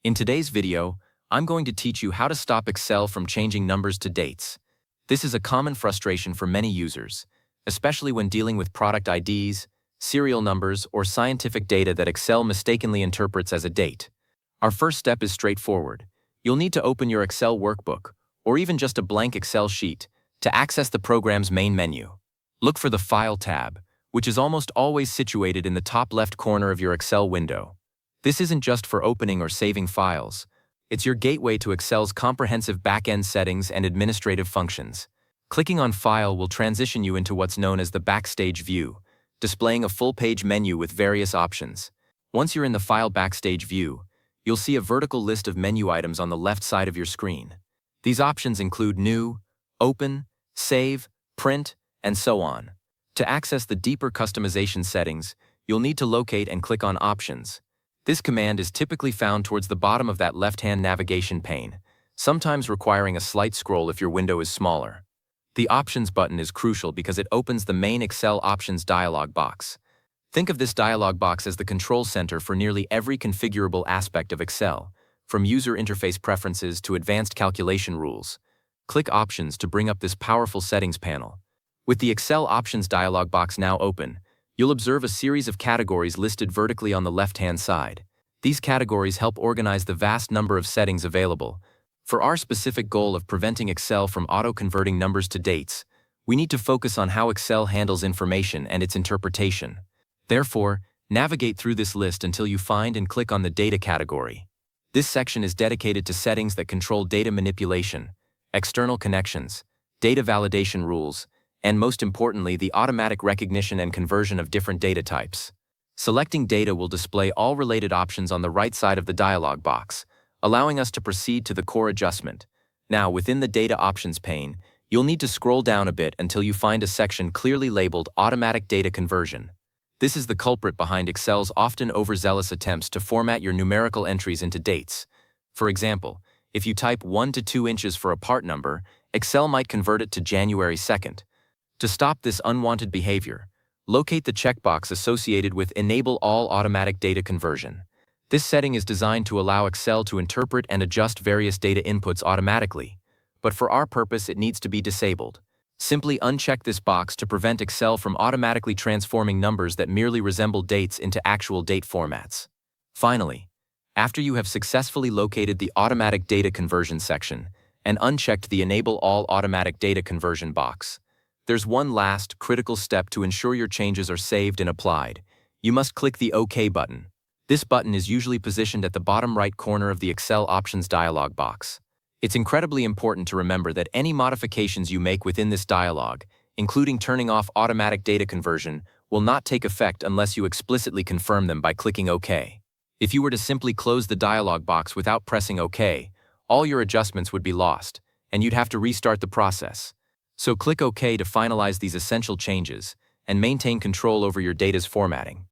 In today's video, I'm going to teach you how to stop Excel from changing numbers to dates. This is a common frustration for many users, especially when dealing with product IDs, serial numbers, or scientific data that Excel mistakenly interprets as a date. Our first step is straightforward. You'll need to open your Excel workbook, or even just a blank Excel sheet, to access the program's main menu. Look for the File tab, which is almost always situated in the top left corner of your Excel window. This isn't just for opening or saving files. It's your gateway to Excel's comprehensive back-end settings and administrative functions. Clicking on File will transition you into what's known as the Backstage view, displaying a full-page menu with various options. Once you're in the File Backstage view, you'll see a vertical list of menu items on the left side of your screen. These options include New, Open, Save, Print, and so on. To access the deeper customization settings, you'll need to locate and click on Options. This command is typically found towards the bottom of that left-hand navigation pane, sometimes requiring a slight scroll if your window is smaller. The Options button is crucial because it opens the main Excel Options dialog box. Think of this dialog box as the control center for nearly every configurable aspect of Excel, from user interface preferences to advanced calculation rules. Click Options to bring up this powerful settings panel. With the Excel Options dialog box now open, you'll observe a series of categories listed vertically on the left-hand side. These categories help organize the vast number of settings available. For our specific goal of preventing Excel from auto-converting numbers to dates, we need to focus on how Excel handles information and its interpretation. Therefore, navigate through this list until you find and click on the Data category. This section is dedicated to settings that control data manipulation, external connections, data validation rules, and most importantly, the automatic recognition and conversion of different data types. Selecting Data will display all related options on the right side of the dialog box, allowing us to proceed to the core adjustment. Now, within the Data Options pane, you'll need to scroll down a bit until you find a section clearly labeled Automatic Data Conversion. This is the culprit behind Excel's often overzealous attempts to format your numerical entries into dates. For example, if you type 1 to 2 inches for a part number, Excel might convert it to January 2nd. To stop this unwanted behavior, locate the checkbox associated with Enable All Automatic Data Conversion. This setting is designed to allow Excel to interpret and adjust various data inputs automatically, but for our purpose it needs to be disabled. Simply uncheck this box to prevent Excel from automatically transforming numbers that merely resemble dates into actual date formats. Finally, after you have successfully located the Automatic Data Conversion section and unchecked the Enable All Automatic Data Conversion box, there's one last, critical step to ensure your changes are saved and applied. You must click the OK button. This button is usually positioned at the bottom right corner of the Excel Options dialog box. It's incredibly important to remember that any modifications you make within this dialog, including turning off automatic data conversion, will not take effect unless you explicitly confirm them by clicking OK. If you were to simply close the dialog box without pressing OK, all your adjustments would be lost, and you'd have to restart the process. So click OK to finalize these essential changes and maintain control over your data's formatting.